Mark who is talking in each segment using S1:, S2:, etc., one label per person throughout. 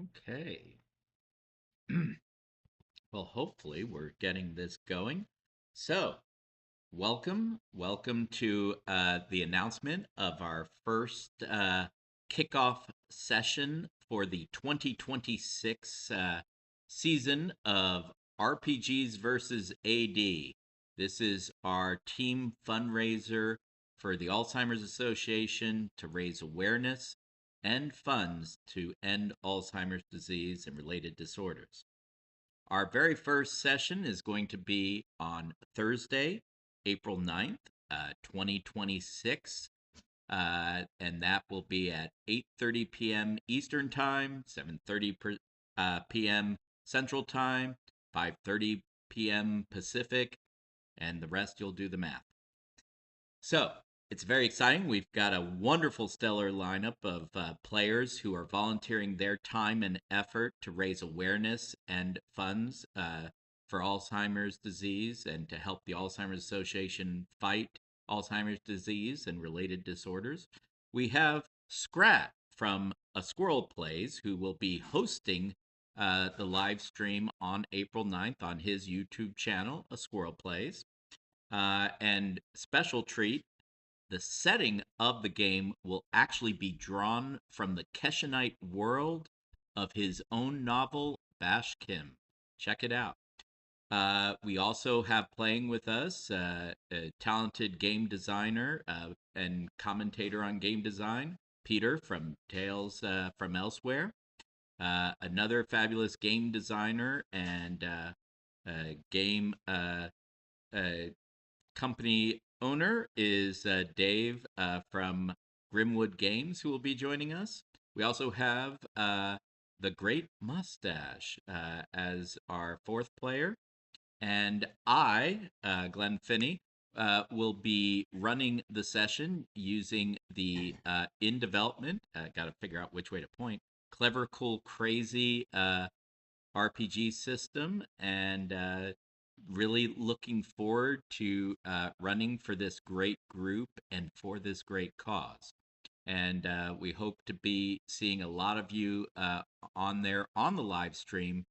S1: Okay. Well, hopefully we're getting this going. So, welcome to the announcement of our first kickoff session for the 2026 season of RPGs versus AD. This is our team fundraiser for the Alzheimer's Association to raise awareness and funds to end Alzheimer's disease and related disorders. Our very first session is going to be on Thursday, April 9th, 2026. And that will be at 8:30 p.m. Eastern Time, 7:30 p.m. Central Time, 5:30 p.m. Pacific, and the rest you'll do the math. So it's very exciting. We've got a wonderful, stellar lineup of players who are volunteering their time and effort to raise awareness and funds for Alzheimer's disease and to help the Alzheimer's Association fight Alzheimer's disease and related disorders. We have Scrat from A Squirrel Plays, who will be hosting the live stream on April 9th on his YouTube channel, A Squirrel Plays. And special treat, the setting of the game will actually be drawn from the Keshanite world of his own novel, Bash Kim. Check it out. We also have playing with us a talented game designer and commentator on game design, Peter from Tales from Elsewhere. Another fabulous game designer and game company owner is Dave from Grimwood Games, who will be joining us. We also have the Great Mustache as our fourth player. And I, Glenn Finney, will be running the session using the in development, got to figure out which way to point, Clever, Cool, Crazy RPG system. And really looking forward to running for this great group and for this great cause. And we hope to be seeing a lot of you on there on the live stream.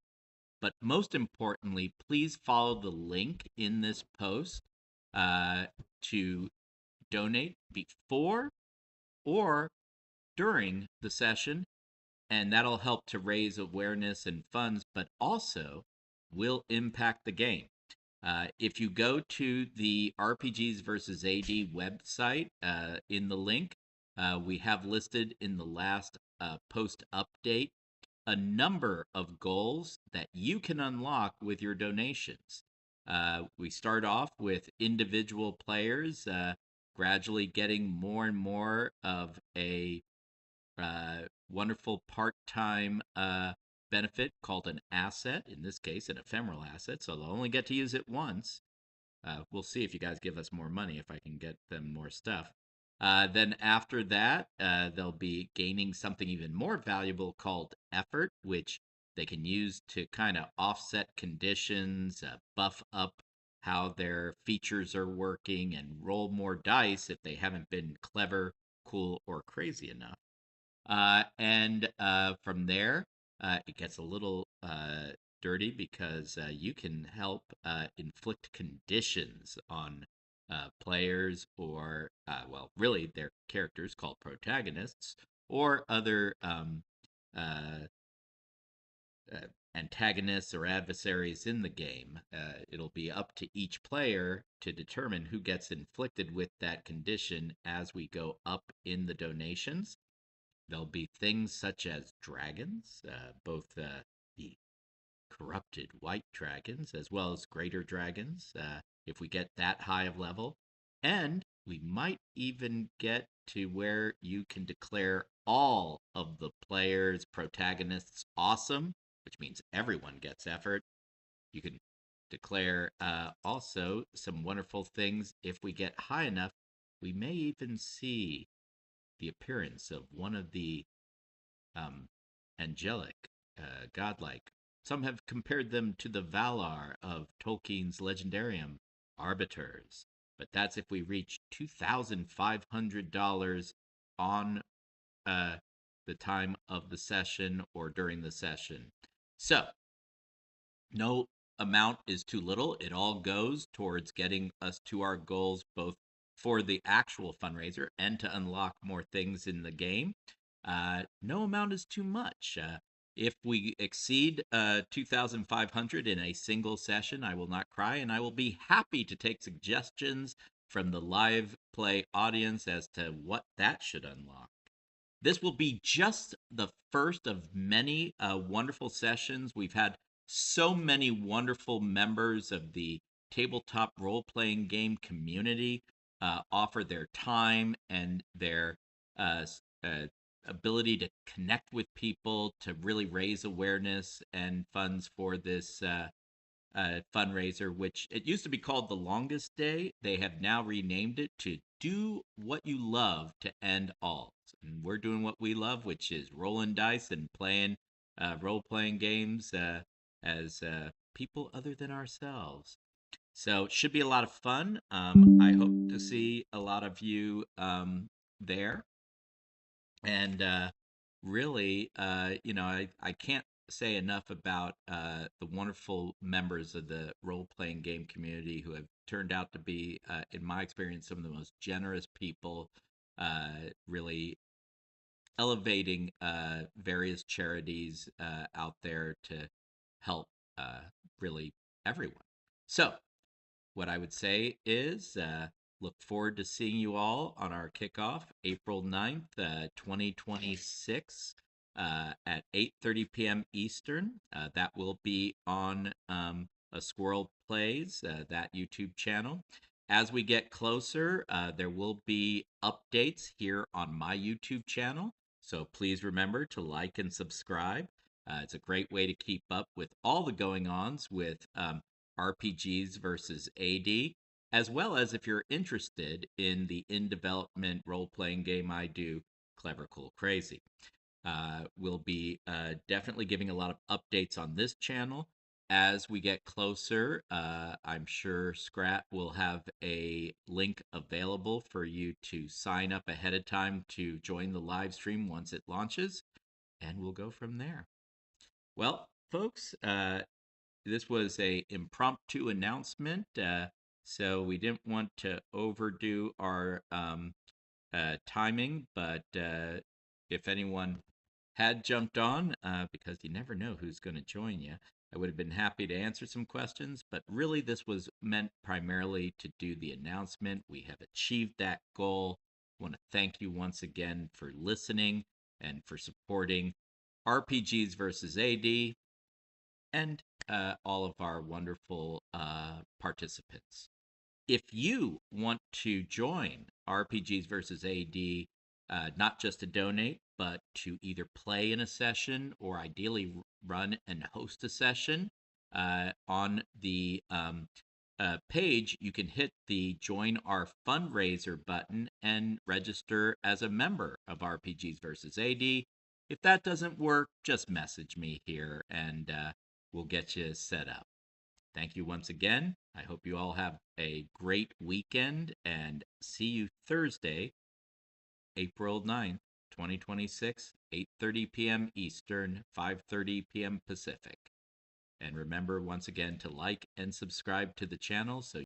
S1: But most importantly, please follow the link in this post to donate before or during the session. And that'll help to raise awareness and funds, but also will impact the game. If you go to the RPGs versus AD website in the link, we have listed in the last post update a number of goals that you can unlock with your donations. We start off with individual players gradually getting more and more of a wonderful part-time benefit called an asset, in this case an ephemeral asset, so they'll only get to use it once. We'll see if you guys give us more money, if I can get them more stuff. Then after that, they'll be gaining something even more valuable called effort, which they can use to kind of offset conditions, buff up how their features are working, and roll more dice if they haven't been clever, cool, or crazy enough. And from there, it gets a little dirty because you can help inflict conditions on players or, well, really, they're characters called protagonists or other uh, antagonists or adversaries in the game. It'll be up to each player to determine who gets inflicted with that condition as we go up in the donations. There'll be things such as dragons, both the corrupted white dragons as well as greater dragons, if we get that high of level. And we might even get to where you can declare all of the players' protagonists awesome, which means everyone gets effort. You can declare also some wonderful things. If we get high enough, we may even see the appearance of one of the angelic, godlike. Some have compared them to the Valar of Tolkien's legendarium arbiters, but that's if we reach $2,500 on the time of the session or during the session. So, no amount is too little. It all goes towards getting us to our goals, both for the actual fundraiser and to unlock more things in the game. No amount is too much. If we exceed 2,500 in a single session, I will not cry, and I will be happy to take suggestions from the live play audience as to what that should unlock. This will be just the first of many wonderful sessions. We've had so many wonderful members of the tabletop role playing game community offer their time and their uh, uh, ability to connect with people to really raise awareness and funds for this fundraiser, which it used to be called the Longest Day. They have now renamed it to Do What You Love to End All. And we're doing what we love, which is rolling dice and playing role playing games as people other than ourselves. So it should be a lot of fun. I hope to see a lot of you there. And really, I can't say enough about the wonderful members of the role playing game community who have turned out to be, in my experience, some of the most generous people, really elevating various charities out there to help really everyone. So, what I would say is look forward to seeing you all on our kickoff April 9th, 2026 at 8:30 p.m. Eastern. That will be on A Squirrel Plays, that YouTube channel. As we get closer, there will be updates here on my YouTube channel. So please remember to like and subscribe. It's a great way to keep up with all the going ons with RPGs versus AD, as well as if you're interested in the in development role playing game I do, Clever, Cool, Crazy. We'll be definitely giving a lot of updates on this channel. As we get closer, I'm sure Scrat will have a link available for you to sign up ahead of time to join the live stream once it launches, and we'll go from there. Well, folks, this was a impromptu announcement, so we didn't want to overdo our timing. But if anyone had jumped on, because you never know who's going to join you, I would have been happy to answer some questions. But really, this was meant primarily to do the announcement. We have achieved that goal. I want to thank you once again for listening and for supporting RPGs versus AD and all of our wonderful participants. If you want to join RPGs versus AD, not just to donate, but to either play in a session or ideally run and host a session on the page, you can hit the Join Our Fundraiser button and register as a member of RPGs versus AD. If that doesn't work, just message me here and we'll get you set up. Thank you once again. I hope you all have a great weekend and see you Thursday, April 9th, 2026, 8:30 p.m. Eastern, 5:30 p.m. Pacific. And remember once again to like and subscribe to the channel so